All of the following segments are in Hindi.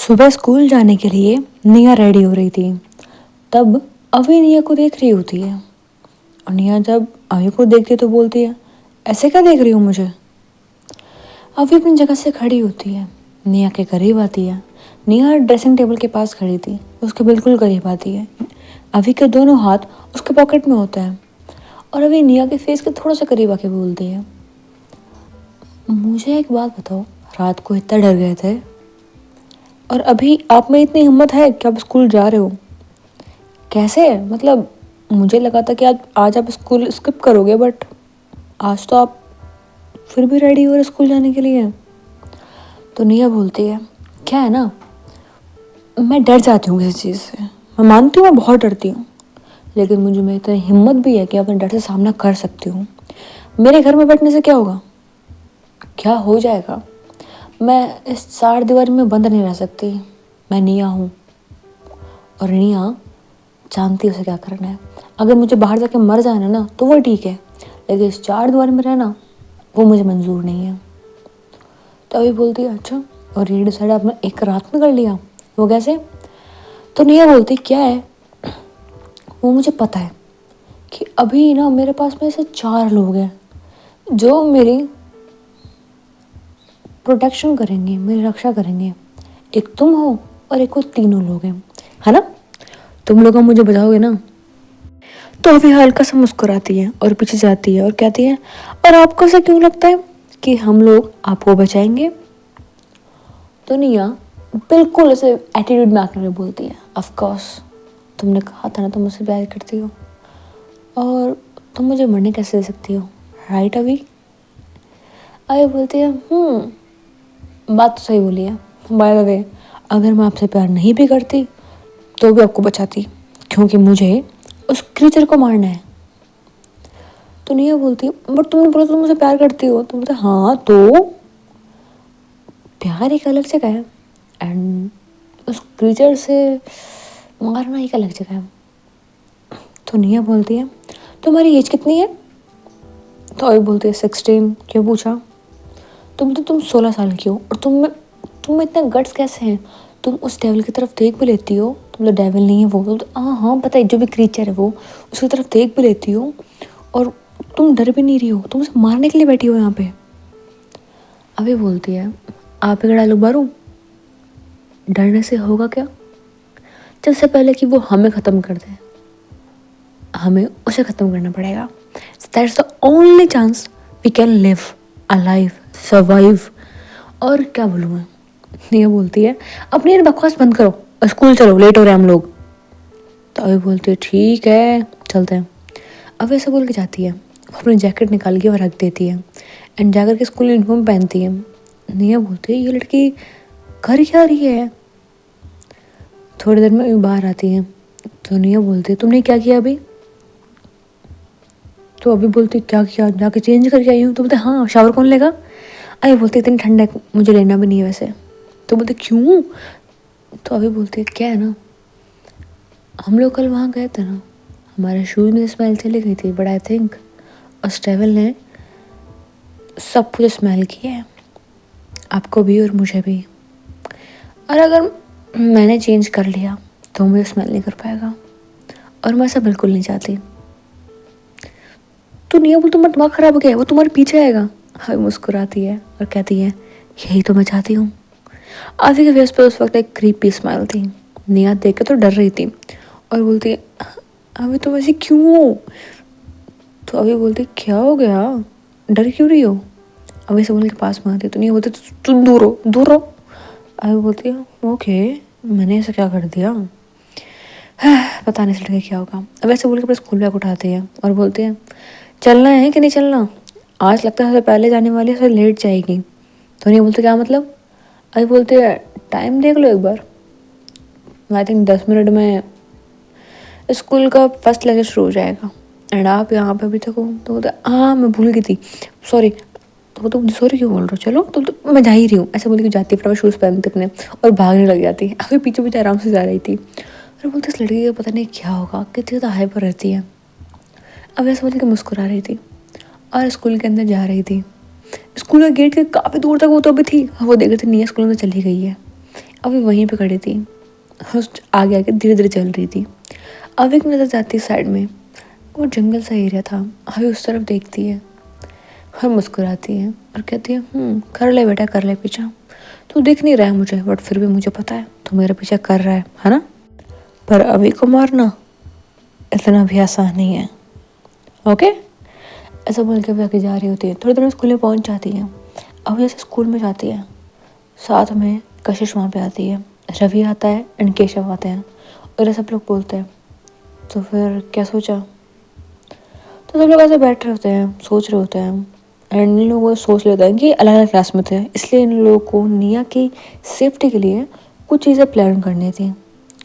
सुबह स्कूल जाने के लिए निया रेडी हो रही थी। तब अभी निया को देख रही होती है और निया जब अभी को देखती है तो बोलती है, ऐसे क्या देख रही हो मुझे। अभी अपनी जगह से खड़ी होती है, निया के करीब आती है। निया ड्रेसिंग टेबल के पास खड़ी थी, उसके बिल्कुल करीब आती है। अभी के दोनों हाथ उसके पॉकेट में होते हैं और अभी निया के फेस के थोड़ा सा करीब आके बोलती है, मुझे एक बात बताओ, रात को इतना डर गए थे और अभी आप में इतनी हिम्मत है कि आप स्कूल जा रहे हो, कैसे? मतलब मुझे लगा था कि आज आप स्कूल स्किप करोगे, बट आज तो आप फिर भी रेडी हो रहे स्कूल जाने के लिए। तो निया बोलती है, क्या है ना, मैं डर जाती हूँ किसी चीज़ से। मैं मानती हूँ मैं बहुत डरती हूँ, लेकिन मुझे में इतनी हिम्मत भी है कि अपने डर से सामना कर सकती हूँ। मेरे घर में बैठने से क्या होगा, क्या हो जाएगा? मैं इस चार दीवारी में बंद नहीं रह सकती। मैं निया हूँ और निया जानती है उसे क्या करना है। अगर मुझे बाहर जाके मर जाना ना तो वो ठीक है, लेकिन इस चार दीवार में रहना वो मुझे मंजूर नहीं है। तो अभी बोलती है, अच्छा, और ये डिसाइड आपने एक रात में कर लिया? वो कैसे? तो निया बोलती, क्या है, वो मुझे पता है कि अभी ना मेरे पास में ऐसे चार लोग हैं जो मेरी प्रोटेक्शन करेंगे, मेरी रक्षा करेंगे। एक तुम हो और एक वो तीनों लोग हैं, है ना? तुम लोग मुझे बचाओगे ना? तो अभी हल्का सा मुस्कुराती है और पीछे जाती है और कहती है, और आपको ऐसा क्यों लगता है कि हम लोग आपको बचाएंगे? तो निया बिल्कुल ऐसे एटीट्यूड में आकर बोलती है, ऑफ कोर्स, तुमने कहा था ना तुम मुझसे प्यार करती हो, और तुम मुझे मरने कैसे दे सकती हो, राइट? अभी अभी बोलती है, बात तो सही बोली है। बाय द वे, अगर मैं आपसे प्यार नहीं भी करती तो भी आपको बचाती, क्योंकि मुझे उस क्रीचर को मारना है। तो निया बोलती है, बट तुमने बोला तुम मुझे प्यार करती हो। तो बोलते, हाँ, तो प्यार एक अलग जगह है एंड उस क्रीचर से मारना एक अलग जगह है। तो निया बोलती है, तुम्हारी एज कितनी है? तो अभी बोलती है, 16। क्यों पूछा? तुम 16 साल की हो और तुम में इतना गट्स कैसे हैं? तुम उस डेविल की तरफ देख भी लेती हो। तुम तो डेविल नहीं है वो, तो हाँ पता है, जो भी क्रीचर है वो, उसकी तरफ देख भी लेती हो और तुम डर भी नहीं रही हो, तुम उसे मारने के लिए बैठी हो यहाँ पे। अभी बोलती है, आप ही डायलॉग मारूं? डरने से होगा क्या? चल से पहले कि वो हमें ख़त्म कर दे, हमें उसे ख़त्म करना पड़ेगा। That's the only chance we can live alive, survive. और क्या बोलूँ मैं? ये बोलती है, अपनी ये बकवास बंद करो, स्कूल चलो, लेट हो रहे हैं हम लोग। तो अभी बोलती है, ठीक है चलते हैं। अब ऐसा बोल के जाती है, अपनी जैकेट निकाल के वो रख देती है एंड जाकर के स्कूल यूनिफॉर्म पहनती है। निया बोलती है, ये लड़की घर क्या रही है? थोड़ी देर में बाहर आती है। तो निया बोलती है, तुमने क्या किया अभी? तो अभी बोलती, क्या किया, जाके चेंज करके आई हूँ। तो बोलते, हाँ, शावर कौन लेगा? अभी बोलती, इतनी ठंड है, मुझे लेना भी नहीं है वैसे। तो बोलते, क्यों? तो अभी बोलती है, क्या है ना, हम लोग कल वहाँ गए थे ना, हमारे शूज़ में स्मेल चली गई थी, बट आई थिंक उस ट्रैवल ने सब कुछ स्मेल किया है, आपको भी और मुझे भी। और अगर मैंने चेंज कर लिया तो मुझे स्मेल नहीं कर पाएगा, और मैं ऐसा बिल्कुल नहीं चाहती। तो नहीं बोल, तुम्हारा दिमाग खराब हो गया है, वो तुम्हारे पीछे आएगा। हाँ, मुस्कुराती है और कहती है, यही तो मैं चाहती हूँ। आधी के फेस पे उस वक्त एक क्रीपी स्माइल थी। निया देख के तो डर रही थी और बोलती है, अभी तुम ऐसी क्यों हो? तो अभी बोलती, क्या हो गया, डर क्यों रही हो? अभी से बोल के पास में आती है। तो नहीं बोलती, तुम दूर हो, दूर हो। अभी बोलती है, ओके, मैंने ऐसा क्या कर दिया, पता नहीं लड़के क्या होगा। अब ऐसे बोल के अपने स्कूल बैग उठाते हैं और बोलते हैं, चलना है कि नहीं चलना? आज लगता है सबसे पहले जाने वाली है, सबसे लेट जाएगी। तो नहीं बोलते, क्या मतलब? अभी बोलते हैं, टाइम देख लो एक बार, आई थिंक 10 मिनट में स्कूल का फर्स्ट लेक्चर शुरू हो जाएगा एंड आप यहाँ पे अभी तक हो। तो बोलते, हाँ मैं भूल गई थी, सॉरी। तो तुम सॉरी क्यों बोल रहे हो, चलो तो मैं जा ही रही हूँ, ऐसे बोल के जाती है। फिर शूज़ पहनते अपने और भागने लग जाती है। अभी पीछे पीछे आराम से जा रही थी और बोलते, इस लड़की का पता नहीं क्या होगा, कितनी ज़्यादा हाइपर रहती है। अब ऐसे बोल के मुस्कुरा रही थी और स्कूल के अंदर जा रही थी। स्कूल के गेट के काफ़ी दूर तक वो तो अभी थी, वो देख रही थी नहीं, स्कूल में चली गई है। अभी वहीं पे खड़ी थी, उस आगे आगे धीरे धीरे चल रही थी। अभी की नज़र जाती है साइड में, वो जंगल सा एरिया था। अभी उस तरफ देखती है और मुस्कुराती है और कहती है कर ले बेटा, कर ले पीछा। तू दिख नहीं रहा है मुझे, बट फिर भी मुझे पता है तू मेरा पीछा कर रहा है ना। पर अभी को मारना इतना भी आसान नहीं है, ओके। ऐसा बोल के वो आगे जा रही होती है। थोड़ी देर में स्कूल में पहुंच जाती है। अब जैसे स्कूल में जाती है, साथ में कशिश वहाँ पे आती है, रवि आता है एंड केशव आते हैं और ये सब लोग बोलते हैं। तो फिर क्या सोचा, तो सब लोग ऐसे बैठ रहे होते हैं, सोच रहे होते हैं एंड इन लोगों को सोच लेते हैं कि अलग अलग क्लास में थे, इसलिए इन लोगों को निया की सेफ्टी के लिए कुछ चीज़ें प्लान करनी थी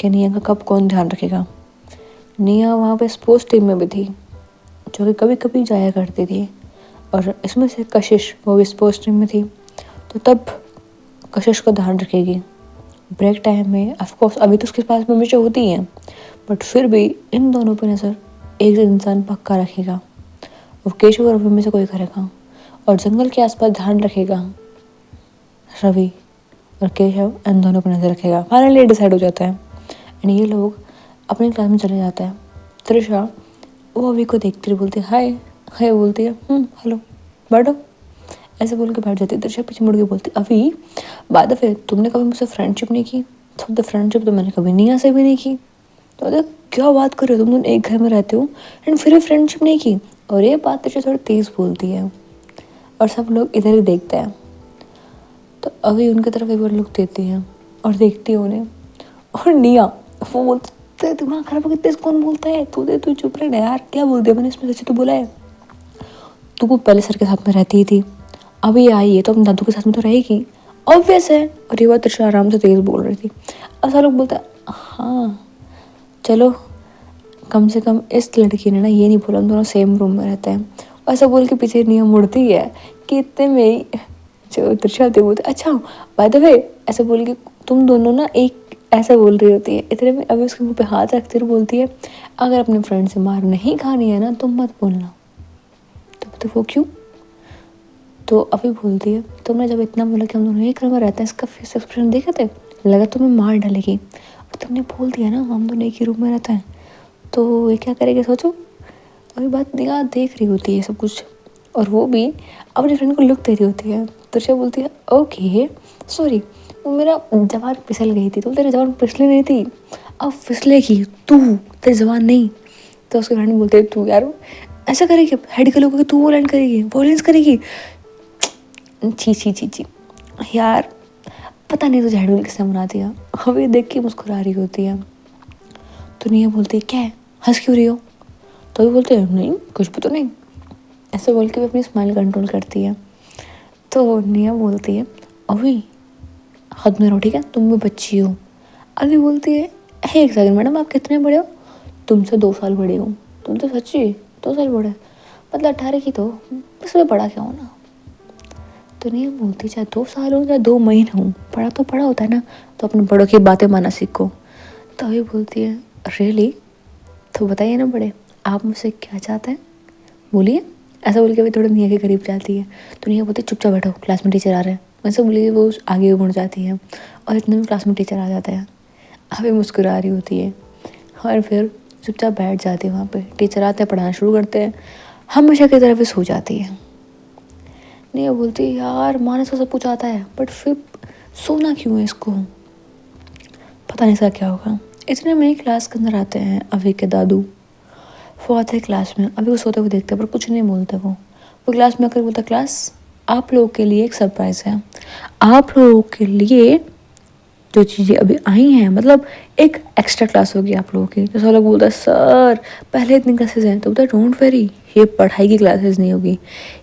कि निया का कब कौन ध्यान रखेगा। निया वहाँ पे स्पोर्ट्स टीम में भी थी, जो कि कभी कभी जाया करती थी, और इसमें से कशिश वो भी स्पोर्ट्स टीम में थी, तो तब कशिश का ध्यान रखेगी ब्रेक टाइम में। ऑफकोर्स अभी तो उसके पास में हमेशा होती हैं, बट फिर भी इन दोनों पर नज़र एक इंसान पक्का रखेगा, और केशव और रवि में से कोई करेगा, और जंगल के आसपास ध्यान रखेगा रवि, और केशव इन दोनों पर नज़र रखेगा। फाइनली डिसाइड हो जाता है एंड ये लोग अपनी क्लास में चले जाते हैं। त्रिशा वो अभी को देखती रही, बोलती है हाय हाय, बोलती है हेलो बैठो, ऐसे बोल के बैठ जाती है। त्रिशा पीछे मुड़ के बोलती अभी बाद फिर तुमने कभी मुझसे फ्रेंडशिप नहीं की। तो फ्रेंडशिप तो मैंने कभी निया से भी नहीं की। तो अरे क्या बात कर रहे हो, तुम दोनों एक घर में रहते हो एंड फिर भी फ्रेंडशिप नहीं की। और ये बात त्रिशा थोड़ी तेज बोलती है और सब लोग इधर ही देखते हैं। तो अभी उनकी तरफ एक बार लुक देती है और देखती है उन्हें, और निया वो बोलते है दिमाग खराब हो गया, तेज कौन बोलता है, तू चुप रहे ना यार, क्या बोल दिया मैंने इसमें, सच्ची तो बोला है। तू वो पहले सर के साथ में रहती ही थी, अभी ये आई है तो अपने दादू के साथ में तो रहेगी, ऑब्वियस है। और ये बात त्रिशा आराम से तेज बोल रही थी। अब सब लोग बोलते हैं हाँ चलो, कम से कम इस लड़की ने ना ये नहीं बोला हम दोनों सेम रूम में रहते हैं। ऐसा बोल के पीछे नियम मुड़ती है कि इतने में ही जो त्रिशा होती है बोलते अच्छा बाय द वे, ऐसे बोल के तुम दोनों ना एक ऐसा बोल रही होती है। इतने में अभी उसके मुंह पे हाथ रखती हुई बोलती है अगर अपने फ्रेंड से मार नहीं खानी है ना तो मत बोलना। तो वो क्यों, तो अभी बोलती है तुमने जब इतना बोला कि हम दोनों एक घर में रहते हैं, इसका फेस एक्सप्रेशन देखे थे, लगा तुम्हें मार डालेगी, और तुमने बोल दिया ना हम दोनों एक ही रूम में रहते हैं, तो ये क्या करेगी सोचो। अभी बात निगाह देख रही होती है सब कुछ, और वो भी अपने फ्रेंड को लुक दे रही होती है। तो बोलती है ओके सॉरी, वो मेरा जबान फिसल गई थी। तो तेरी जबान फिसली नहीं थी, अब फिसलेगी तू, तेरी जबान नहीं। तो उसके फ्रेंड बोलते तू यार ऐसा करेगी, हेड के लोगों तू वॉलेंस करेगी, वॉलेंस करेगी, छी छी छी छी यार, पता नहीं तुझे हेडूल किसने बना दिया। अभी देख के मुस्कुरा रही होती है। तो निया बोलती है क्या है, हंस क्यों रही हो। तो भी बोलते हैं नहीं कुछ भी तो नहीं, ऐसे बोल के भी अपनी स्माइल कंट्रोल करती है। तो निया बोलती है अभी हद में रहो ठीक है, तुम भी बच्ची हो। अभी बोलती है एक सेकंड मैडम आप कितने बड़े हो, तुमसे 2 साल बड़ी हूँ। तुम तो सच्ची 2 साल बड़े, मतलब 18 की, तो इसमें बड़ा क्या होना। तो नहीं बोलती चाहे 2 साल हो चाहे 2 महीने हो, बड़ा तो बड़ा होता है ना, तो अपने बड़ों की बातें माना सीखो। तो अभी बोलती है रियली, तो बताइए ना बड़े आप मुझसे क्या चाहते हैं, बोलिए। ऐसा बोल के भी थोड़ा निया के करीब जाती है। तो निया बोलती चुपचाप बैठो क्लास में टीचर आ रहे हैं, वैसे बोलिए वो आगे बढ़ जाती है और इतने में क्लास में टीचर आ जाते हैं। अभी मुस्कुरा रही होती है और फिर चुपचाप बैठ जाती है वहाँ पे। टीचर आते हैं पढ़ाना शुरू करते हैं, हमेशा की तरफ सो जाती है। निया बोलती है यार मानस को सब कुछ आता है बट फिर सोना क्यों है इसको, पता नहीं इसका क्या होगा। इतने में क्लास के अंदर आते हैं अभी के दादू। वो आते हैं क्लास में, अभी वो सोते हुए देखते हैं पर कुछ नहीं बोलते। वो क्लास में आकर बोलता क्लास आप लोगों के लिए एक सरप्राइज़ है, आप लोगों के लिए जो चीज़ें अभी आई हैं, मतलब एक एक्स्ट्रा क्लास होगी आप लोगों की। तो सब लोग बोलता है सर पहले इतनी क्लासेस हैं, तो बोलता है डोंट वेरी, ये पढ़ाई की क्लासेस नहीं होगी,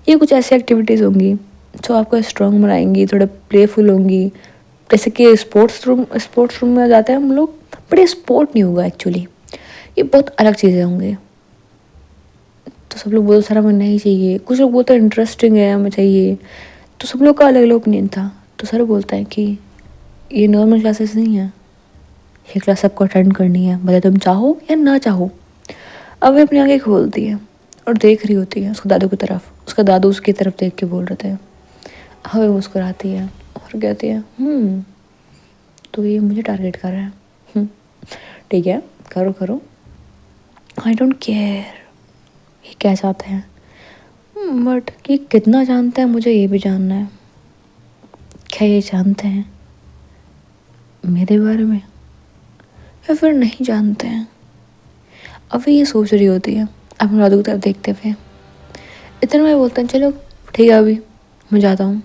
ये कुछ ऐसी एक्टिविटीज़ होंगी जो आपको स्ट्रॉन्ग बनाएंगी, थोड़ा प्लेफुल होंगी। जैसे कि स्पोर्ट्स रूम में जाते हैं हम लोग, बट ये स्पोर्ट नहीं होगा एक्चुअली, ये बहुत अलग चीज़ें होंगी। तो सब लोग बोलते सर हमें नहीं चाहिए, कुछ लोग बोलते हैं इंटरेस्टिंग है हमें चाहिए। तो सब लोग का अलग अलग ओपिनियन था। तो सर बोलता है कि ये नॉर्मल क्लासेस नहीं है, ये क्लास सबको अटेंड करनी है भले तुम चाहो या ना चाहो। अब वे अपनी आंखें खोलती है और देख रही होती है उसके दादू की तरफ, उसका दादू उसकी तरफ देख के बोल रहे थे। हमें मुस्कुराती है और कहती है तो ये मुझे टारगेट कर रहा है। ठीक है, करो करो, आई डोंट केयर ये क्या चाहते हैं, बट ये कितना जानते हैं मुझे ये भी जानना है। क्या ये जानते हैं मेरे बारे में या फिर नहीं जानते हैं? अभी ये सोच रही होती है अपनी राधू की तरफ देखते हुए। इतने में बोलते हैं चलो ठीक है अभी मैं जाता हूँ,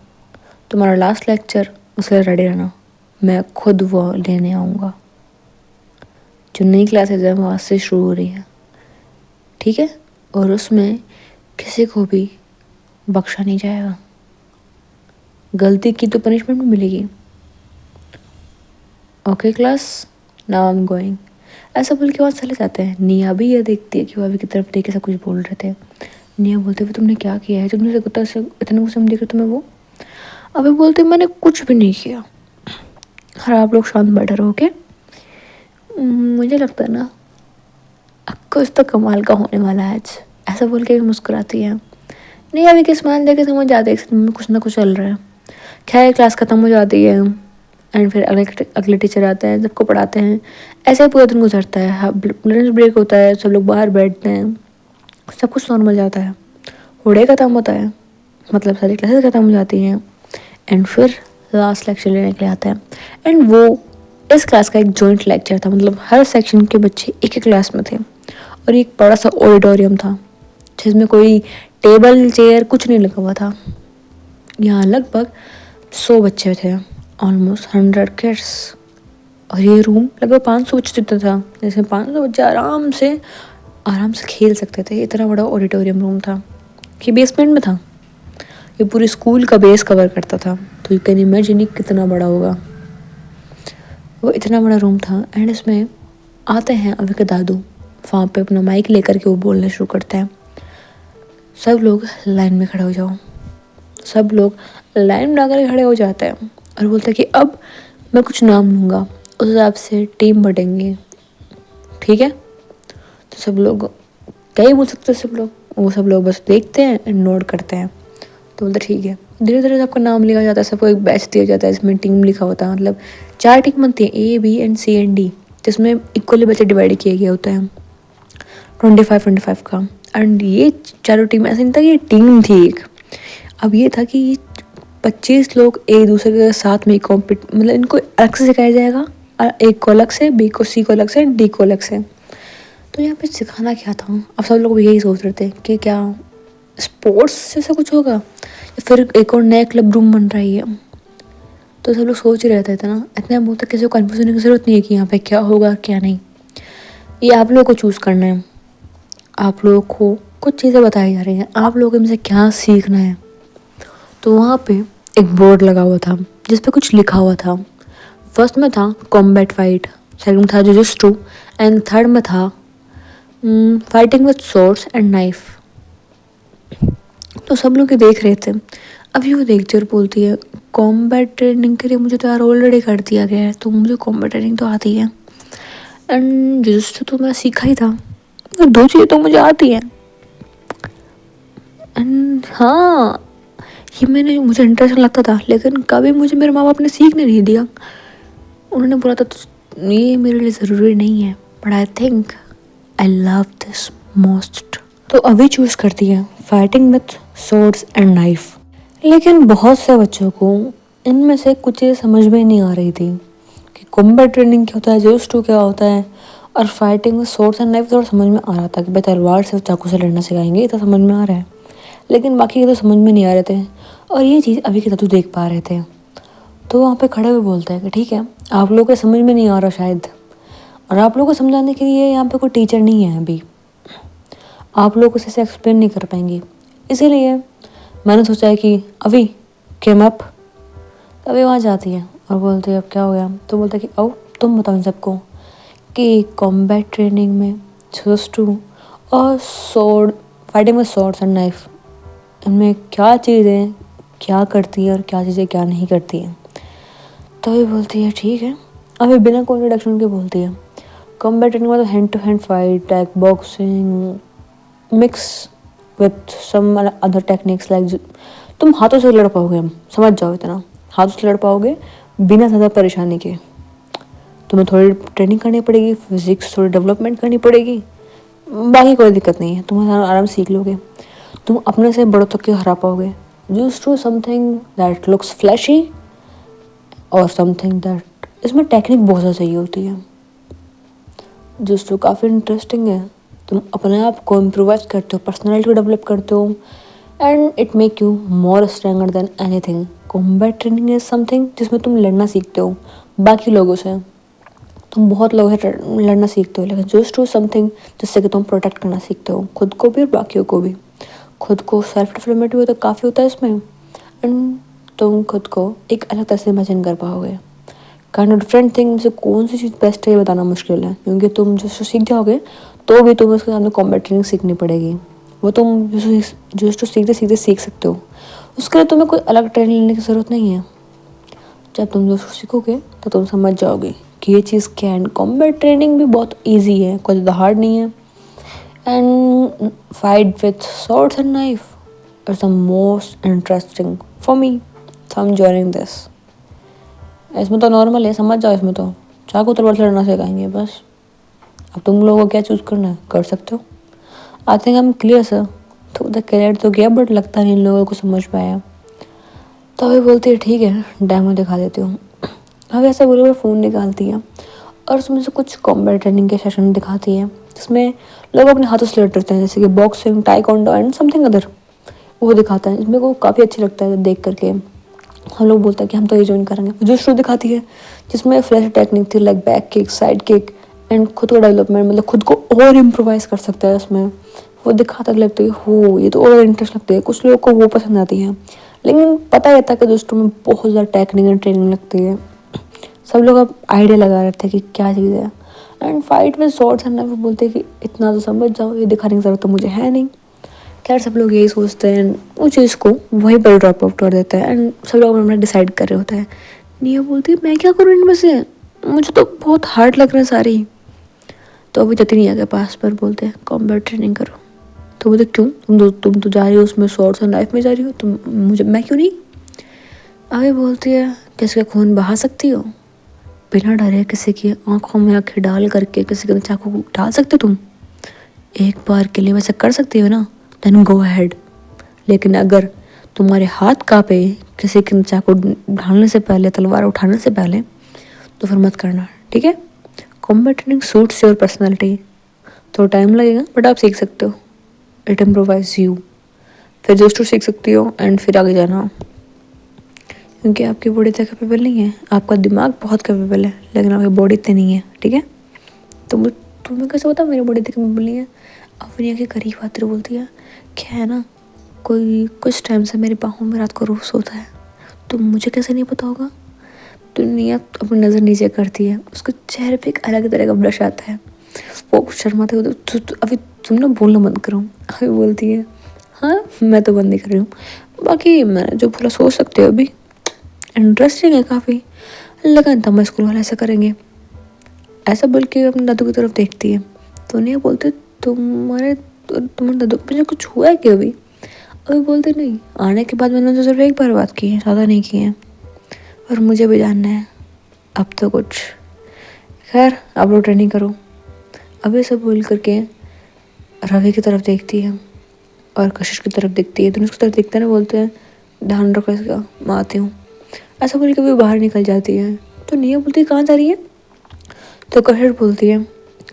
तुम्हारा लास्ट लेक्चर उसके लिए रेडी रहना, मैं खुद वो लेने आऊँगा। जो नई क्लासेज है वो आज से शुरू हो रही है, ठीक है, और उसमें किसी को भी बख्शा नहीं जाएगा, गलती की तो पनिशमेंट भी मिलेगी। Okay class, now I am going. ऐसा बोल के वहाँ चले जाते हैं। निया भी ये देखती है कि वो अभी की तरफ देख के सब कुछ बोल रहे थे। निया बोलते हुए तुमने क्या किया है, तुमने इतने गुस्से में देख रहे तुम्हें वो। अभी बोलते मैंने कुछ भी नहीं किया और आप लोग शांत बैठे रहो। ओके, मुझे लगता है ना कुछ तो कमाल का होने वाला है आज, ऐसा बोल के भी मुस्कुराती है। नहीं अभी के स्माइल देखे समझ जाते हैं कुछ ना कुछ चल रहा है। खैर क्लास ख़त्म हो जाती है एंड फिर अगले टीचर आते हैं, सबको पढ़ाते हैं। ऐसे ही पूरा दिन गुजरता है। लंच ब्रेक होता है, सब लोग बाहर बैठते हैं, सब कुछ नॉर्मल जाता है। होड़े ख़त्म होता है, मतलब सारी क्लासेस ख़त्म हो जाती हैं एंड फिर लास्ट लेक्चर लेने के लिए आते हैं। एंड वो इस क्लास का एक जॉइंट लेक्चर था, मतलब हर सेक्शन के बच्चे एक एक क्लास में थे और एक बड़ा सा ऑडिटोरियम था जिसमें कोई टेबल चेयर कुछ नहीं लगा हुआ था। यहाँ लगभग 100 बच्चे थे, ऑलमोस्ट 100 किड्स, और ये रूम लगभग 500 बच्चे जितना था, जैसे 500 बच्चे आराम से खेल सकते थे। इतना बड़ा ऑडिटोरियम रूम था कि बेसमेंट में था, ये पूरी स्कूल का बेस कवर करता था। तो यू कैन इमेजिन कितना बड़ा होगा वो, इतना बड़ा रूम था। एंड इसमें आते हैं अभी के दादू, वहाँ पे अपना माइक लेकर के वो बोलना शुरू करते हैं, सब लोग लाइन में खड़े हो जाओ। सब लोग लाइन बनाकर खड़े हो जाते हैं और बोलते हैं कि अब मैं कुछ नाम लूँगा, उस हिसाब से टीम बटेंगे, ठीक है। तो सब लोग क्या ही बोल सकते हैं, सब लोग बस देखते हैं एंड नोट करते हैं। तो बोलते ठीक है। धीरे धीरे सबका नाम लिखा जाता है, सबको एक बैच दिया जाता है, इसमें टीम लिखा होता है, मतलब 4 टीम बनती है, A B and C and D, जिसमें इक्वली बच्चे डिवाइड किए गए होते हैं 25-25 का। एंड ये चारों टीम ऐसा नहीं था कि ये टीम थी एक, अब ये था कि 25 लोग एक दूसरे के साथ में मतलब इनको अलग से सिखाया जाएगा, एक को अलग से, B को, C को अलग से, D को अलग से। तो यहाँ पे सिखाना क्या था, अब सब लोग यही सोच रहे थे कि क्या स्पोर्ट्स जैसा कुछ होगा या फिर एक और नया क्लब रूम बन रहा है। तो सब लोग सोच ही रहते थे ना, इतना बोलते किसी को कन्फ्यूजन की ज़रूरत नहीं है कि यहाँ पे क्या होगा क्या नहीं, ये आप लोगों को चूज़ करना है। आप लोगों को कुछ चीज़ें बताई जा रही हैं, आप लोगों को इनसे क्या सीखना है। तो वहाँ पे एक बोर्ड लगा हुआ था जिस पे कुछ लिखा हुआ था। फर्स्ट में था कॉम्बैट फाइट, सेकंड में था जुजुत्सु एंड थर्ड में था fighting with swords and knife. तो सब लोग ये देख रहे थे। अभी वो देखती और बोलती है कॉम्बैट ट्रेनिंग के लिए मुझे तो यार ऑलरेडी कर दिया गया है, तो मुझे कॉम्बैट ट्रेनिंग तो आती है एंड जुजुत्सु तो मैं सीखा ही था, 2 चीज़ें तो मुझे आती हैं। एंड हाँ, ये मुझे इंटरेस्टिंग लगता था, लेकिन कभी मुझे मेरे माँ बाप ने सीखने नहीं दिया। उन्होंने बोला था ये मेरे लिए ज़रूरी नहीं है, but I think I love this most. तो अभी चूज़ करती है fighting with swords and knife. लेकिन बहुत से बच्चों को इनमें से कुछ चीज़ें समझ में नहीं आ रही थी कि कॉम्बैट ट्रेनिंग क्या होता है, जुजुत्सु क्या होता है, और fighting with swords and knife थोड़ा समझ में आ रहा था कि भाई तलवार से चाकू से लड़ना सिखाएंगे, ये तो समझ में आ रहा है, लेकिन बाकी ये तो समझ में नहीं आ रहे थे। और ये चीज़ अभी के दादू देख पा रहे थे। तो वहाँ पे खड़े हुए बोलते हैं कि ठीक है, आप लोगों को समझ में नहीं आ रहा शायद, और आप लोगों को समझाने के लिए यहाँ पे कोई टीचर नहीं है अभी, आप लोग उसे से एक्सप्लेन नहीं कर पाएंगे, इसीलिए मैंने सोचा है कि अभी केम अप। तभी वहाँ जाती है और बोलती है अब क्या हो गया। तो बोलते हैं कि आओ तुम बताओ इन सबको कि कॉम्बैट ट्रेनिंग में जुजुत्सु और फाइटिंग में सॉर्ड्स एंड नाइफ, इनमें क्या चीज़ें क्या करती है और क्या चीज़ें क्या नहीं करती हैं। तो ये बोलती है ठीक है, अभी बिना कोई इंट्रोडक्शन के बोलती है कॉम्बैट ट्रेनिंग में तो hand to hand fight, tag boxing mix with some other techniques like, तुम हाथों से लड़ पाओगे, हम समझ जाओ, इतना हाथों से लड़ पाओगे बिना ज़्यादा परेशानी के, तुम्हें थोड़ी ट्रेनिंग करनी पड़ेगी, फिजिक्स थोड़ी डेवलपमेंट करनी पड़ेगी, बाकी कोई दिक्कत नहीं है, तुम आराम सीख लोगे, तुम अपने से बड़ों तक के हरा पाओगे। Just to something that looks flashy और समथिंग दैट, इसमें टेक्निक बहुत ज़्यादा चाहिए होती है। जस्ट टू काफ़ी इंटरेस्टिंग है, तुम अपने आप को इम्प्रोवाइज करते हो, पर्सनैलिटी को डेवलप करते हो, and it make you more stranger than anything. Combat training is something जिसमें तुम लड़ना सीखते हो बाकी लोगों से, तुम बहुत लोगों से लड़ना सीखते हो, लेकिन जस्ट टू समथिंग जिससे कि तुम प्रोटेक्ट करना सीखते हो, खुद को भी और बाकियों को भी। खुद को सेल्फ डेवलपमेंट भी तो काफ़ी होता है इसमें, एंड तुम खुद को एक अलग तरह से इमेजिन कर पाओगे। काइंड ऑफ डिफरेंट थिंग से कौन सी चीज़ बेस्ट है ये बताना मुश्किल है, क्योंकि तुम जस्ट सीख जाओगे तो भी तुम्हें उसके सामने कॉम्बैट ट्रेनिंग सीखनी पड़ेगी। वो तुम जस्ट सीखते सीखते सीख सकते हो, उसके लिए तुम्हें कोई अलग ट्रेनिंग लेने की ज़रूरत नहीं है। जब तुम दोस्तों सीखोगे तो तुम समझ जाओगे कि ये चीज़ क्या है। कॉम्बैट ट्रेनिंग भी बहुत इजी है, कोई ज़्यादा हार्ड नहीं है। And fight with swords and knife is the most interesting for me, so I am joining this. इसमें तो नॉर्मल है, समझ जाओ, इसमें तो चाकू तलवार से लड़ना सिखाएंगे बस। अब तुम लोगों को क्या चूज़ करना है कर सकते हो। आई थिंक हम क्लियर सर, तो उधर क्लियर तो गया बट लगता नहीं इन लोगों को समझ पाया। तो अभी बोलती है ठीक है डेमो दिखा देती हूँ। अभी ऐसा बोले फ़ोन निकालती है और उसमें से कुछ कॉम्बैट ट्रेनिंग के सेशन दिखाती है जिसमें लोग अपने हाथों से लड़ रहे हैं, जैसे कि boxing, taekwondo and something other. वो दिखाता है, इसमें को काफ़ी अच्छा लगता है देख करके। हम लोग बोलते हैं कि हम तो ये ज्वाइन करेंगे। जो शो दिखाती है जिसमें फ्लैश टेक्निक थी, like back kick, side kick and खुद का डेवलपमेंट, मतलब खुद को और इम्प्रोवाइज कर सकता है उसमें। वो दिखाता लगता है हो ये तो और इंटरेस्ट लगता है, कुछ लोगों को वो पसंद आती है। लेकिन पता रहता है कि दोस्तों में बहुत ज़्यादा टेक्निक एंड ट्रेनिंग लगती है। सब लोग अब आइडिया लगा रहे थे कि क्या चीज़ है। And fight with swords and knife बोलते हैं कि इतना तो समझ जाओ, ये दिखाने की ज़रूरत तो मुझे है नहीं। खैर सब लोग यही सोचते हैं, उस चीज़ को वहीं पर ड्रॉप आउट कर देते हैं एंड सब लोग अपना डिसाइड कर रहे होते हैं। निया बोलती है मैं क्या करूँ इनमें से, मुझे तो बहुत हार्ड लग रहा है सारी। तो अभी जतिन निया के पास पर बोलते हैं कॉम्बैट ट्रेनिंग करो। तो बोलते क्यों, तुम तो जा रही हो उसमें सॉर्ड्स एंड नाइफ में जा रही हो, तुम मुझे मैं क्यों नहीं। आगे बोलती है किसी का खून बहा सकती हो बिना डरे, किसी की आंखों में आंखें डाल करके किसी के चाकू डाल सकते हो तुम, एक बार के लिए वैसे कर सकती हो ना, देन गो अहेड। लेकिन अगर तुम्हारे हाथ कांपे किसी के चाकू ढालने से पहले, तलवार उठाने से पहले, तो फिर मत करना, ठीक है। Combat training suits your personality, तो टाइम लगेगा बट आप सीख सकते हो, इट इम्प्रोवाइज यू। फिर दोस्तों सीख सकती हो एंड फिर आगे जाना, क्योंकि आपकी बॉडी इतना कैपेबल नहीं है। आपका दिमाग बहुत कैपेबल है लेकिन आपकी बॉडी इतनी नहीं है, ठीक है। तो तुम्हें कैसे पता मेरी बॉडी इतनी कैपेबल नहीं है। अपनी के करीब आते बोलती है क्या है ना, कोई कुछ टाइम से मेरी बाहों में रात को रोज होता है, तो मुझे कैसे नहीं पता होगा। तो निया अपनी नज़र नीचे करती है, उसके चेहरे पे एक अलग तरह का ब्लश आता है, वो शर्माते हो तो अभी तुम ना बोलना बंद करो। अभी बोलती है हाँ मैं तो बंद नहीं कर रही हूँ, बाकी मैंने जो बोला सोच सकते हो, अभी इंटरेस्टिंग है काफ़ी, लगा था मैं स्कूल वाले ऐसा करेंगे। ऐसा बोल के अपने दादू की तरफ देखती है तो निया बोलते तुम्हारे दादू को मुझे कुछ हुआ है क्या अभी। अभी बोलते नहीं, आने के बाद मैंने तो सिर्फ एक बार बात की है, ज़्यादा नहीं की है, और मुझे भी जानना है अब तो कुछ। खैर आप लोग ट्रेनिंग करो। अभी सब बोल करके रवि की तरफ देखती है और कशिश की तरफ देखती है, दोनों की तरफ देखते हैं ना, बोलते हैं ध्यान रखो इसका, मैं आती हूँ। ऐसा बोल के भी बाहर निकल जाती है। तो निया बोलती है कहाँ जा रही है, तो कशिश बोलती है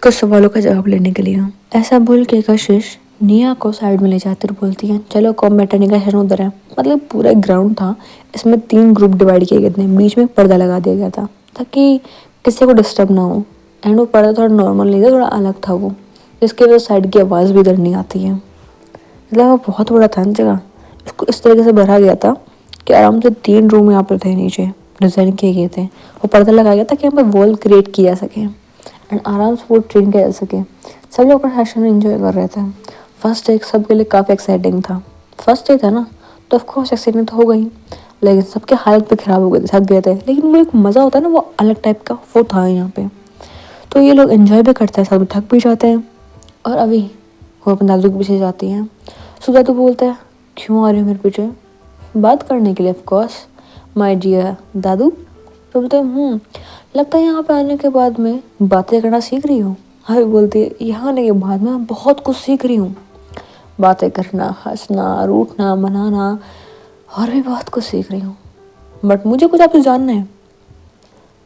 कुछ सवालों का जवाब लेने के लिए। ऐसा बोल के कशिश निया को साइड में ले जाती और बोलती है चलो कॉम्बैट ट्रेनिंग का सेशन उधर है। मतलब पूरा एक ग्राउंड था, इसमें 3 ग्रुप डिवाइड किए गए थे, बीच में पर्दा लगा दिया गया था ताकि किसी को डिस्टर्ब ना हो। एंड वो पर्दा थोड़ा नॉर्मल नहीं था, थोड़ा अलग था वो, जिसकी वजह से साइड की आवाज़ भी इधर नहीं आती है। मतलब वो बहुत बड़ा था जगह, इसको इस तरीके से भरा गया था कि आराम से 3 रूम यहाँ पर थे, नीचे डिज़ाइन किए गए थे। वो पर्दा लगाया गया था कि यहाँ पर वॉल क्रिएट किया सके एंड आराम से वो ट्रेन किया जा सके। सब लोग अपना सेशन एंजॉय कर रहे थे। फर्स्ट डे सबके लिए काफ़ी एक्साइटिंग था। फर्स्ट डे था ना तो ऑफकोर्स एक्साइटिंग तो हो गई, लेकिन सबके हालत भी ख़राब हो गए थे, थक गए थे, लेकिन वो एक मज़ा होता है ना, वो अलग टाइप का वो था यहाँ पे। तो ये लोग एंजॉय भी करते हैं, साथ में थक भी जाते हैं। और अभी वो अपने दादू के पीछे जाती हैं। सो दादू बोलता है क्यों आ रहे हो मेरे पीछे, बात करने के लिए ऑफकोर्स माय डियर दादू। तो बोलते हैं लगता है यहाँ पे आने के बाद में बातें करना सीख रही हूँ। अभी बोलती है यहाँ आने के बाद में बहुत कुछ सीख रही हूँ, बातें करना, हंसना, रूठना, मनाना, और भी बहुत कुछ सीख रही हूँ, बट मुझे कुछ आपसे जानना है।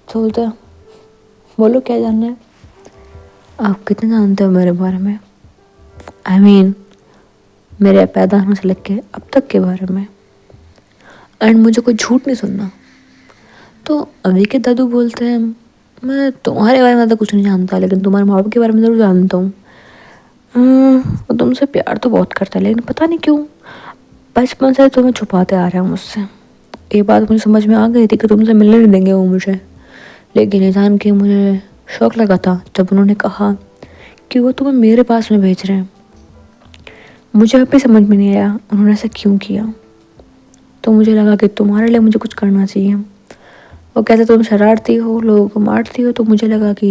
तो बोलते हैं बोलो क्या जानना है। आप कितना जानते हो मेरे बारे में? I mean, मेरे पैदा होने से लेके अब तक के बारे में, एंड मुझे कोई झूठ नहीं सुनना। तो अभी के दादू बोलते हैं मैं तुम्हारे बारे में ज़्यादा कुछ नहीं जानता, लेकिन तुम्हारे माँ बाप के बारे में ज़रूर जानता हूँ। वो तुमसे प्यार तो बहुत करता है, लेकिन पता नहीं क्यों बचपन से तुम्हें छुपाते आ रहे हैं मुझसे। ये बात मुझे समझ में आ गई थी कि तुमसे मिलने नहीं देंगे वो मुझे, लेकिन ये जान के मुझे शौक लगा था जब उन्होंने कहा कि वो तुम्हें मेरे पास में भेज रहे हैं। मुझे अभी समझ में नहीं आया उन्होंने ऐसा क्यों किया। तो मुझे लगा कि तुम्हारे लिए मुझे कुछ करना चाहिए। वो कहते तुम शरारती हो, लोगों को मारती हो, तो मुझे लगा कि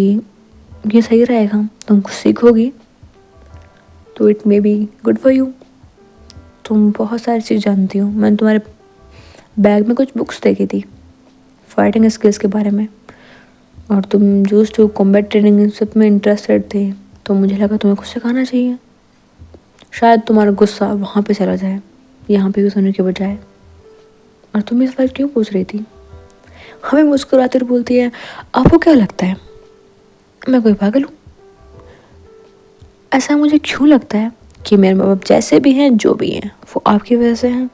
ये सही रहेगा, तुम कुछ सीखोगी तो it may be good for you. तुम बहुत सारी चीज़ जानती हो। मैंने तुम्हारे बैग में कुछ बुक्स देखी थी फाइटिंग स्किल्स के बारे में, और तुम जो कॉम्बैट ट्रेनिंग इन सब में इंटरेस्टेड थे, तो मुझे लगा तुम्हें कुछ सिखाना चाहिए। शायद तुम्हारा गुस्सा वहाँ पे चला जाए, यहाँ पे यूज़ होने के बजाय। और तुम इस बार क्यों पूछ रही थी? हमें मुस्कुराते हुए बोलती है आपको क्या लगता है मैं कोई पागल हूँ? ऐसा मुझे क्यों लगता है कि मेरे माँ बाप जैसे भी हैं, जो भी हैं, वो आपकी वजह से हैं?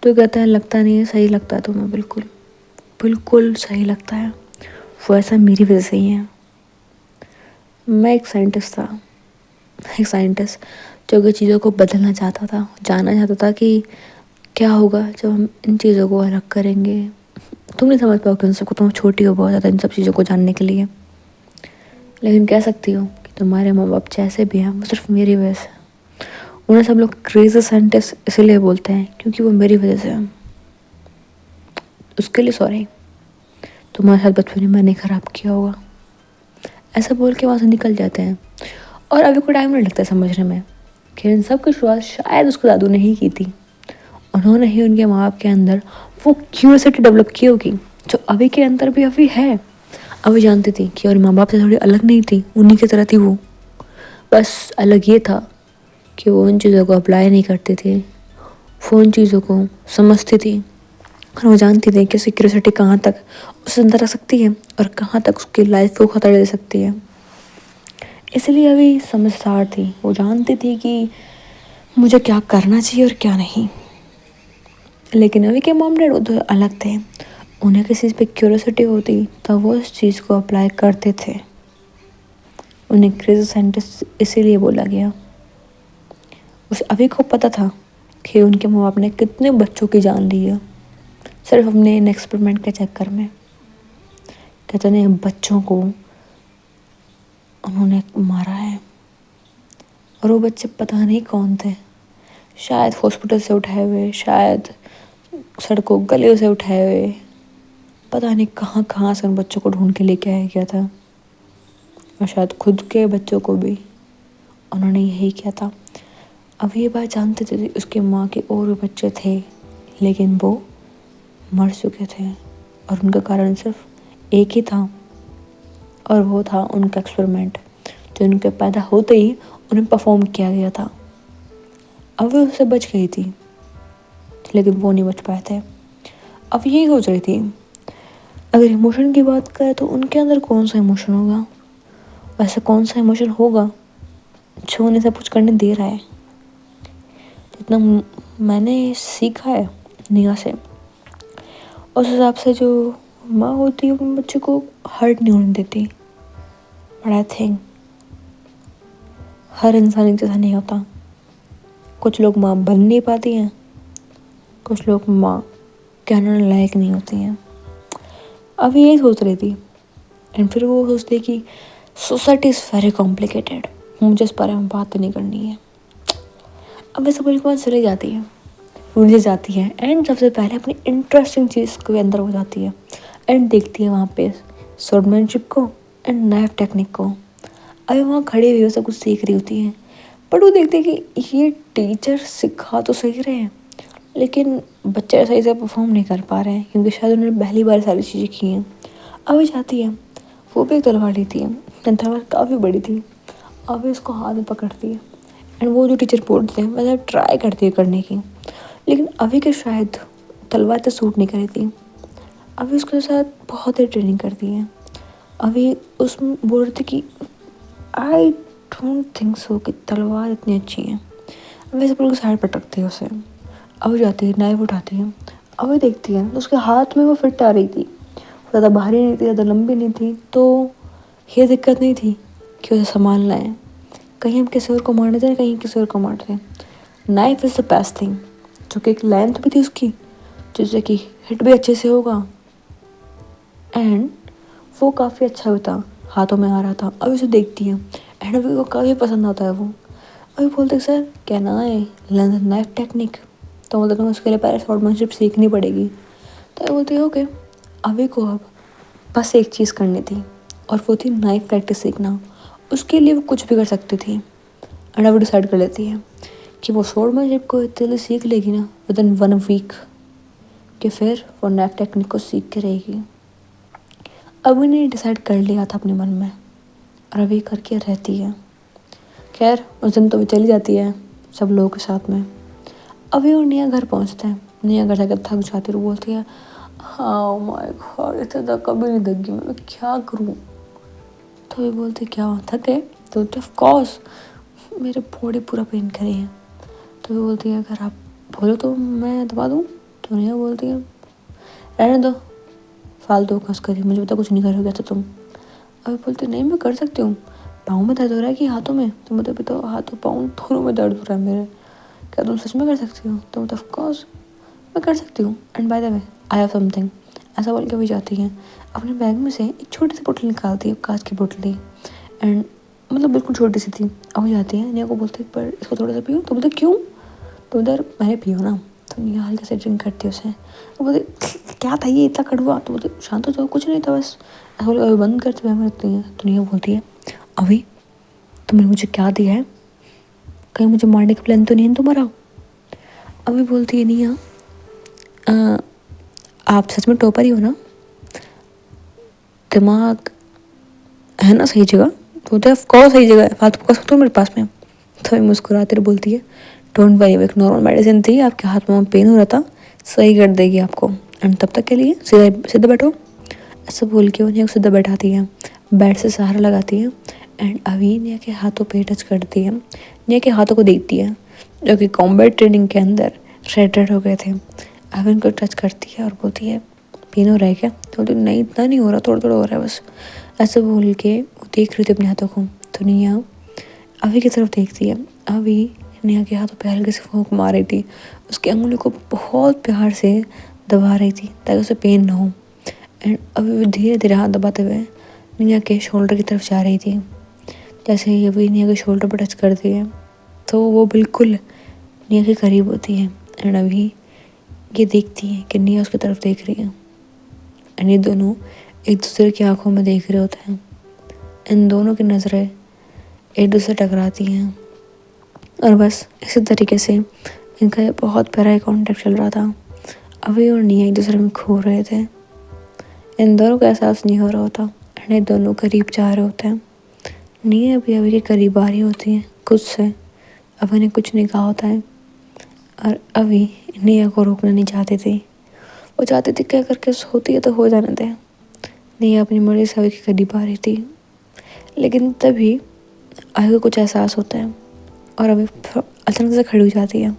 तो कहता है लगता नहीं है, सही लगता है तुम्हें, बिल्कुल बिल्कुल सही लगता है, वो ऐसा मेरी वजह से ही है। मैं एक साइंटिस्ट था, एक साइंटिस्ट जो कि चीज़ों को बदलना चाहता था, जानना चाहता था कि क्या होगा जब हम इन चीज़ों को अलग करेंगे। तुम नहीं समझ पाओगे उन सबको, तुम छोटी हो बहुत ज़्यादा इन सब चीज़ों को जानने के लिए, लेकिन कह सकती हो कि तुम्हारे माँ बाप जैसे भी हैं वो सिर्फ मेरी वजह से। उन्हें सब लोग क्रेजी साइंटिस्ट इसीलिए बोलते हैं क्योंकि वो मेरी वजह से हैं। उसके लिए सॉरी, तुम्हारे साथ बचपन में मैंने ख़राब किया होगा। ऐसा बोल के वहाँ से निकल जाते हैं। और अभी को टाइम नहीं लगता समझने में कि इन सब की शुरुआत शायद उसको दादू ने ही की थी। उन्होंने ही उनके माँ बाप के अंदर वो क्यूरियोसिटी डेवलप की होगी जो अभी के अंदर भी अभी है। अभी जानती थी कि और माँ बाप से थोड़ी अलग नहीं थी, उन्हीं की तरह थी वो। बस अलग ये था कि वो उन चीज़ों को अप्लाई नहीं करती थी, वो उन चीज़ों को समझती थी, और वो जानती थी कि उसकी क्यूरियोसिटी कहाँ तक उसे अंदर रख सकती है और कहाँ तक उसकी लाइफ को खतरा दे सकती है। इसलिए अभी समझदार थी, वो जानती थी कि मुझे क्या करना चाहिए और क्या नहीं। लेकिन अभी के मॉम डैड तो अलग थे, उन्हें किसी चीज़ पे क्यूरियोसिटी होती तो वो उस चीज़ को अप्लाई करते थे। उन्हें क्रेजी साइंटिस्ट इसीलिए बोला गया। उस अभी को पता था कि उनके माँ बाप ने कितने बच्चों की जान ली है सिर्फ अपने इन एक्सपेरिमेंट के चक्कर में। कितने बच्चों को उन्होंने मारा है, और वो बच्चे पता नहीं कौन थे, शायद हॉस्पिटल से उठाए हुए, शायद सड़कों गलियों से उठाए हुए, पता नहीं कहाँ कहाँ से उन बच्चों को ढूंढ के लेके आया गया था। और शायद खुद के बच्चों को भी उन्होंने यही किया था। अब ये बात जानते थे उसकी माँ के और भी बच्चे थे, लेकिन वो मर चुके थे, और उनका कारण सिर्फ एक ही था, और वो था उनका एक्सपेरिमेंट जो उनके पैदा होते ही उन्हें परफॉर्म किया गया था। अब वो उससे बच गई थी, लेकिन वो नहीं बच पाए थे। अब यही सोच रही थी अगर इमोशन की बात करें तो उनके अंदर कौन सा इमोशन होगा, वैसे कौन सा इमोशन होगा जो उन्हें सब कुछ करने दे रहा है। जितना मैंने सीखा है निया से, उस हिसाब से जो माँ होती है वो बच्चे को हर्ट नहीं होने देती। बट आई थिंक हर इंसान एक जैसा नहीं होता। कुछ लोग माँ बन नहीं पाती हैं, कुछ लोग माँ कहने लायक नहीं होती हैं। अब यही सोच रही थी, एंड फिर वो सोचती कि सोसाइटी इज़ वेरी कॉम्प्लिकेटेड, मुझे इस बारे में बात नहीं करनी है। अब वैसे बोल के चली जाती है, उलझ जाती है, एंड सबसे पहले अपनी इंटरेस्टिंग चीज़ के अंदर हो जाती है, एंड देखती है वहाँ पे स्वॉर्डमैनशिप को एंड नाइफ टेक्निक को। अभी वहाँ खड़ी हुई वो सब कुछ सीख रही होती है, बट वो देखते हैं कि ये टीचर सिखा तो सही रहे हैं, लेकिन बच्चे सही से परफॉर्म नहीं कर पा रहे हैं क्योंकि शायद उन्होंने पहली बार सारी चीज़ें की हैं। अभी जाती है, वो भी एक तलवार लेती है, तलवार काफ़ी बड़ी थी। अभी उसको हाथ में पकड़ती है एंड वो जो टीचर बोलते हैं मतलब ट्राई करती है करने की, लेकिन अभी के शायद तलवार तो सूट नहीं करी थी। अभी उसके साथ बहुत देर ट्रेनिंग करती है। अभी उसमें बोल रही थी कि आई डोंट थिंक सो कि तलवार इतनी अच्छी है। अभी सब लोग साइड पर रखते हैं उसे। अभी जाती है, नाइफ उठाती है, अभी देखती है तो उसके हाथ में वो फिट आ रही थी, ज़्यादा भारी नहीं थी, ज़्यादा लंबी नहीं थी, तो ये दिक्कत नहीं थी कि उसे संभालना है। कहीं हम किसी और को मार देते हैं, कहीं किसी और को मारते हैं। Knife is the best thing, जो कि एक लेंथ भी थी उसकी जिससे कि हिट भी अच्छे से होगा एंड वो काफ़ी अच्छा भी था, हाथों में आ रहा था। अभी उसे देखती है एंड अभी को काफ़ी पसंद आता है वो। अभी बोलते सर क्या ना है लर्न नाइफ टेक्निक, तो बोलते तुम्हें उसके लिए पहले स्वॉर्डमैनशिप सीखनी पड़ेगी। तो ये बोलती है ओके। अभी को अब बस एक चीज़ करनी थी और वो थी नाइफ प्रैक्टिस सीखना। उसके लिए वो कुछ भी कर सकती थी एंड अभी डिसाइड कर लेती है कि वो स्वॉर्डमैनशिप को इतने सीख लेगी ना विद इन 1 वीक कि फिर वो नाइफ टेक्निक को सीख के रहेगी। अभी ने डिसाइड कर लिया था अपने मन में और अभी करके रहती है। खैर उस दिन तो भी चली जाती है सब लोगों के साथ में। अभी और निया घर पहुंचते हैं। निया घर जाकर थक जाती है और बोलती है हाँ माय गॉड इतना तो कभी नहीं थकी मैं क्या करूँ। तो ये बोलती क्या थक गए, तो ऑफ कोर्स मेरे बॉडी पूरा पेन करे हैं। तो ये बोलती है अगर आप बोलो तो मैं दबा दूँ। तो निया बोलती है रहने दो फालतू खस करी, मुझे पता कुछ नहीं करोगे तो तुम। अभी बोलते नहीं मैं कर सकती हूँ, पाँव में दर्द हो रहा है कि हाथों में, तो मतलब भी तो हाथों पाँव दोनों में दर्द हो रहा है मेरे, क्या तुम सच में कर सकती हो। तो मतलब ऑफकोर्स मैं कर सकती हूँ and by the way I have something. ऐसा बोल के भी जाती है, अपने बैग में से एक छोटी सी बोतल निकालती है, कांच की बोतल एंड मतलब बिल्कुल छोटी सी थी। अब जाती है निया को बोलती है पर इसको थोड़ा सा पियो। तो बोलते क्यों, तो उधर मैंने पियो ना। तो निया हल्के से ड्रिंक करती है उसे। तो बोलते क्या था ये इतना कड़वा। तो बोलते शांत हो जाओ कुछ नहीं था बस। ऐसा बोल अभी बंद करते हुए मैं रखती है। तो निया बोलती है अभी तुमने मुझे क्या दिया है, कहीं मुझे मारने का प्लान तो नहीं है तुम्हारा। अभी बोलती है निया आप सच में टॉपर ही हो ना, दिमाग है ना सही जगह। तो बोलते ऑफ कोर्स सही जगह है, फालतू का सकते हो मेरे पास में। तो ये मुस्कुराते हुए बोलती है डोंट वरी, एक नॉर्मल मेडिसिन थी, आपके हाथ में पेन हो रहा था, सही कर देगी आपको एंड तब तक के लिए सीधा सीधा बैठो। ऐसा बोल के उन्हें सीधा बैठाती है, बेड से सहारा लगाती है एंड अभी निया के हाथों पे टच करती है। निया के हाथों को देखती है जो कि कॉम्बैट ट्रेनिंग के अंदर रेड हो गए थे। अभी उनको टच करती है और बोलती है पेन हो रहा है क्या। तो बोलती नहीं इतना नहीं हो रहा, थोड़ा थोड़ा हो रहा है बस। ऐसा बोल के वो देख रही थी अपने हाथों को। तो निया अभी की तरफ देखती है। अभी नेहा के हाथों पे हल्के से फूंक मार रही थी, उसकी अंगुली को बहुत प्यार से दबा रही थी ताकि उसे पेन ना हो एंड अभी धीरे धीरे हाथ दबाते हुए नेहा के शोल्डर की तरफ जा रही थी। जैसे ही अभी नेहा के शोल्डर पर टच करती है तो वो बिल्कुल नेहा के करीब होती है एंड अभी ये देखती है कि नेहा उसकी तरफ देख रही है एंड ये दोनों एक दूसरे की आंखों में देख रहे होते हैं। इन दोनों की नज़रें एक दूसरे टकराती हैं और बस इसी तरीके से इनका ये बहुत प्यारा कॉन्टेक्ट चल रहा था। अभी और निया एक दूसरे में खो रहे थे, इन दोनों का एहसास नहीं हो रहा होता एंड ये दोनों करीब जा रहे होते हैं। निया अभी अभी के करीब आ रही होती है खुद से, अभी ने कुछ नहीं कहा होता है और अभी निया को रोकना नहीं चाहती थी। वो चाहती थी क्या करके होती है तो हो जाने दे। निया अपनी मर्जी से अभी के करीब आ रही थी, लेकिन तभी अभी को कुछ एहसास होता है और अभी अचानक से खड़ी हो जाती है।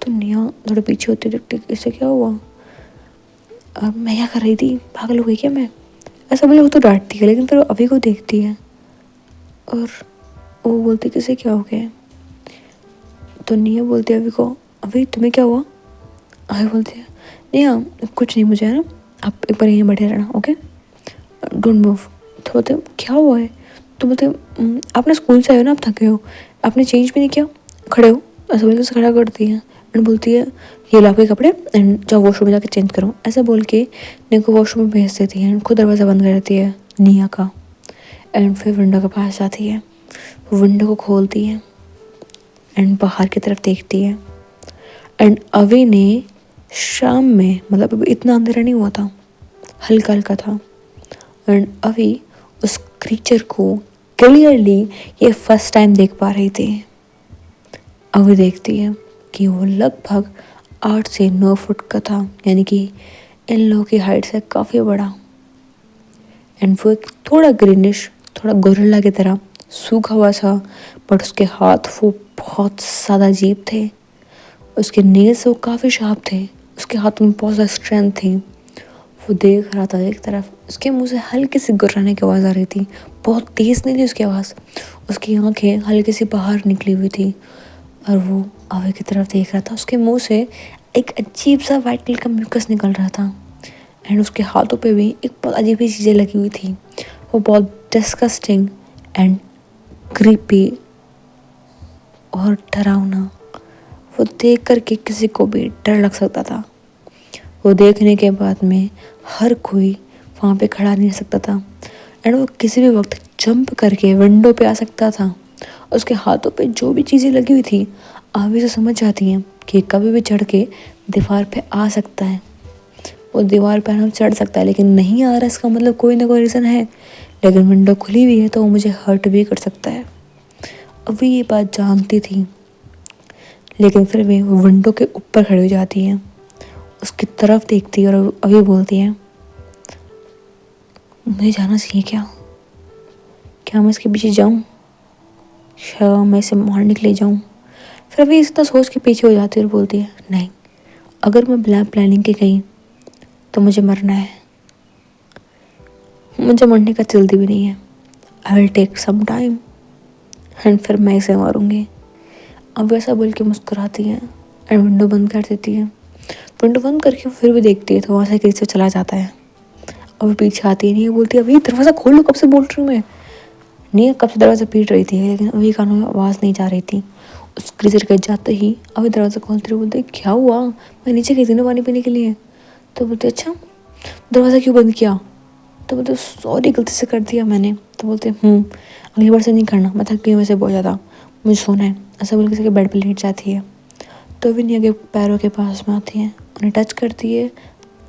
तो निया थोड़ा पीछे होती देखती इससे क्या हुआ और मैं क्या कर रही थी, पागल हो गई क्या मैं। ऐसा बोले वो तो डांटती है लेकिन फिर वो अभी को देखती है और वो बोलती किसे क्या हो गया। तो निया बोलती है अभी को अभी तुम्हें क्या हुआ। अभी बोलती है निया कुछ नहीं मुझे है ना, आप एक बार यहीं बैठे रहना ओके डोंट मूव। तो बोलते क्या हुआ है। तो बोलते आपने स्कूल से आए हो ना, आप थके हो, आपने चेंज भी नहीं किया, खड़े हो। ऐसा बोल के खड़ा करती है एंड बोलती है ये लो आपके कपड़े एंड जाओ वॉशरूम में जाके चेंज करो। ऐसा बोल के निया को वॉशरूम में भेज देती है एंड खुद दरवाज़ा बंद कर देती है निया का एंड फिर विंडो के पास जाती है, विंडो को खोलती है एंड बाहर की तरफ देखती है एंड अभी ने शाम में मतलब अभी इतना अंधेरा नहीं हुआ था, हल्का हल्का था एंड अभी उस क्रीचर को क्लियरली ये फर्स्ट टाइम देख पा रही थी। अभी देखती है कि वो लगभग 8 से 9 फुट का था, यानी कि इन लोगों की हाइट से काफ़ी बड़ा। एंड वो एक थोड़ा ग्रीनिश, थोड़ा गोरिल्ला की तरह सूखा हुआ था, बट उसके हाथ वो बहुत ज़्यादा अजीब थे। उसके नेल्स वो काफ़ी शार्प थे, उसके हाथ में बहुत ज़्यादा स्ट्रेंथ थी। वो देख रहा था एक तरफ, उसके मुंह से हल्की सी गुर्राने की आवाज़ आ रही थी, बहुत तेज़ नहीं थी उसकी आवाज़। उसकी आंखें हल्की सी बाहर निकली हुई थी और वो आवे की तरफ देख रहा था। उसके मुंह से एक अजीब सा वाइट कलर का म्यूकस निकल रहा था एंड उसके हाथों पे भी एक बहुत अजीब सी चीज़ें लगी हुई थी। वो बहुत डिस्गस्टिंग एंड क्रीपी और डरावना। वो देख करके किसी को भी डर लग सकता था। वो देखने के बाद में हर कोई वहाँ पे खड़ा नहीं रह सकता था एंड वो किसी भी वक्त जंप करके विंडो पे आ सकता था। उसके हाथों पे जो भी चीज़ें लगी हुई थी, आप भी से समझ जाती हैं कि कभी भी चढ़ के दीवार पे आ सकता है। वो दीवार पर हम चढ़ सकता है, लेकिन नहीं आ रहा इसका मतलब कोई ना कोई रीज़न है। लेकिन विंडो खुली हुई है तो वो मुझे हर्ट भी कर सकता है। अभी ये बात जानती थी, लेकिन फिर भी वो विंडो के ऊपर खड़ी हो जाती है, उसकी तरफ देखती है और अभी बोलती है, मुझे जाना चाहिए क्या मैं इसके पीछे जाऊँ, शायद मैं इसे मारने के लिए जाऊँ। फिर अभी इतना सोच के पीछे हो जाती है और बोलती है, नहीं, अगर मैं बिना प्लानिंग के गई तो मुझे मरना है। मुझे मरने का जल्दी भी नहीं है। I will take some time and फिर मैं इसे मारूंगी। अब वैसा बोल के मुस्कुराती है एंड विंडो बंद कर देती है। विंडो बंद करके फिर भी देखती है तो वहाँ से किसी से चला जाता है। अब पीछे आती नहीं है, बोलती है, अभी दरवाज़ा खोल लो, कब से बोल रही हूँ मैं। नहीं, कब से दरवाज़ा पीट रही थी, लेकिन अभी कानों में आवाज़ नहीं जा रही थी। उस क्रीचर के जाते ही अभी दरवाज़ा खोलते हुए बोलते, क्या हुआ, मैं नीचे गई थी ना पानी पीने के लिए। तो बोलते, अच्छा दरवाज़ा क्यों बंद किया। तो बोलते, सॉरी गलती से कर दिया मैंने। तो बोलते, अगली बार से नहीं करना, मैं थक गई हूँ वैसे बहुत ज़्यादा, मुझे सोना है। ऐसा बोल के बेड पर लेट जाती है। तो भी निया के पैरों के पास में आती है, उन्हें टच करती है,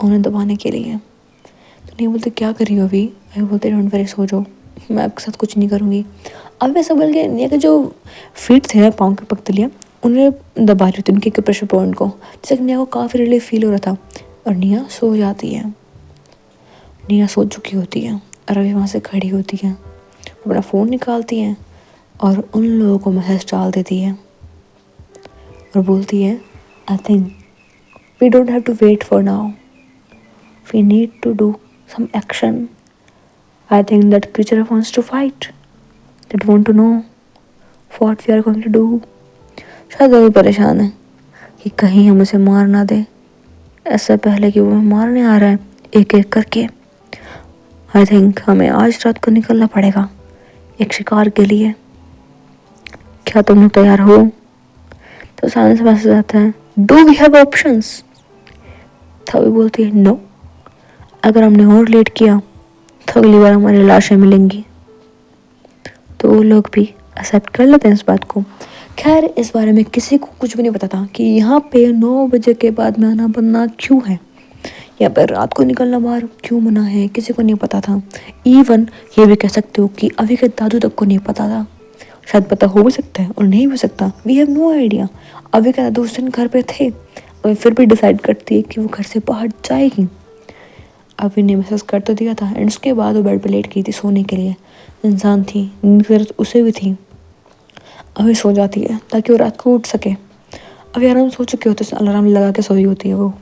उन्हें दबाने के लिए। तो नहीं बोलते, क्या कर रही हो अभी। अभी बोलते, डोंट वरी, सो जाओ, मैं आपके साथ कुछ नहीं करूँगी। अब ऐसा बोल के निया के जो फीट थे ना, पाँव के पगतलियाँ, उन्हें दबा रही थी उनके प्रेशर पॉइंट को, जिससे निया को काफ़ी रिलीफ फील हो रहा था। और निया सो जाती है। निया सो चुकी होती है और अभी वहाँ से खड़ी होती है, अपना फ़ोन निकालती है और उन लोगों को मैसेज डाल देती है और बोलती है, I think we don't have to wait for now, we need to do some action. I think that creature wants to fight. That want to know what we are going to do. शायद वो भी परेशान है कि कहीं हम उसे मार ना दे, ऐसा पहले कि वो मारने आ रहा है एक एक करके। आई थिंक हमें आज रात को निकलना पड़ेगा एक शिकार के लिए। क्या तुम लोग तैयार हो। तो सामने से मैसेज आता है, डू वी हैव ऑप्शंस। तभी बोलती है, नो, अगर हमने और लेट किया तो अगली बार हमारी लाशें मिलेंगी। तो वो लोग भी एक्सेप्ट कर लेते हैं इस बात को। खैर, इस बारे में किसी को कुछ भी नहीं पता था कि यहाँ पे 9 बजे के बाद में आना बनना क्यों है, या पर रात को निकलना बाहर क्यों मना है, किसी को नहीं पता था। इवन ये भी कह सकते हो कि अभी के दादू तक को नहीं पता था। शायद पता हो भी सकता है और नहीं भी सकता, वी हैव नो आइडिया। अभी के दादू उस दिन घर पे थे, अभी फिर भी डिसाइड करती है कि वो घर से बाहर जाएगी। अभी ने मैसेज कर तो दिया था एंड उसके बाद वो बेड पे लेट गई थी सोने के लिए। इंसान थी, नींद की जरूरत उसे भी थी। अभी सो जाती है ताकि वो रात को उठ सके। अभी आराम सो चुके होते हैं, अलार्म लगा के सोई होती है वो।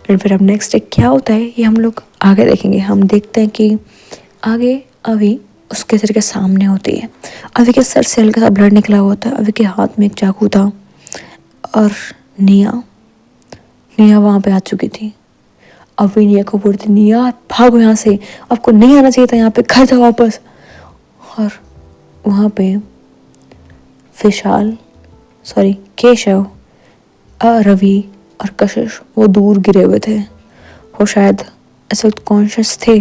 एंड फिर अब नेक्स्ट डे क्या होता है ये हम लोग आगे देखेंगे। हम देखते हैं कि आगे अभी उसके सर के सामने होती है। अभी के सर से हल्का सा ब्लड निकला हुआ था, अभी के हाथ में एक चाकू था और निया वहाँ पे आ चुकी थी। अभी निया को बोलती, निया भागो यहाँ से, आपको नहीं आना चाहिए था यहाँ पे, घर जाओ वापस। और वहाँ पे केशव, रवि और कशिश वो दूर गिरे हुए थे। वो शायद इस वक्त कॉन्शियस थे,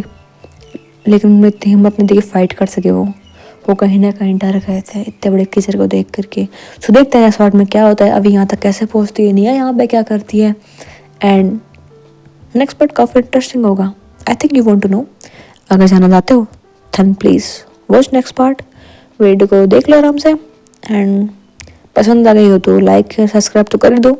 लेकिन उनमें इतनी हिम्मत नहीं थी कि फाइट कर सके। वो कहीं ना कहीं डर गए थे इतने बड़े कीचड़ को देख करके। सो देखते हैं शॉर्ट में क्या होता है, अभी यहाँ तक कैसे पहुँचती है निया, यहाँ पे क्या करती है। एंड नेक्स्ट पार्ट काफ़ी इंटरेस्टिंग होगा। I think you want to know. अगर जाना चाहते हो then please watch next part, video को देख लो आराम से। एंड पसंद आ गई हो तो लाइक सब्सक्राइब तो कर दो।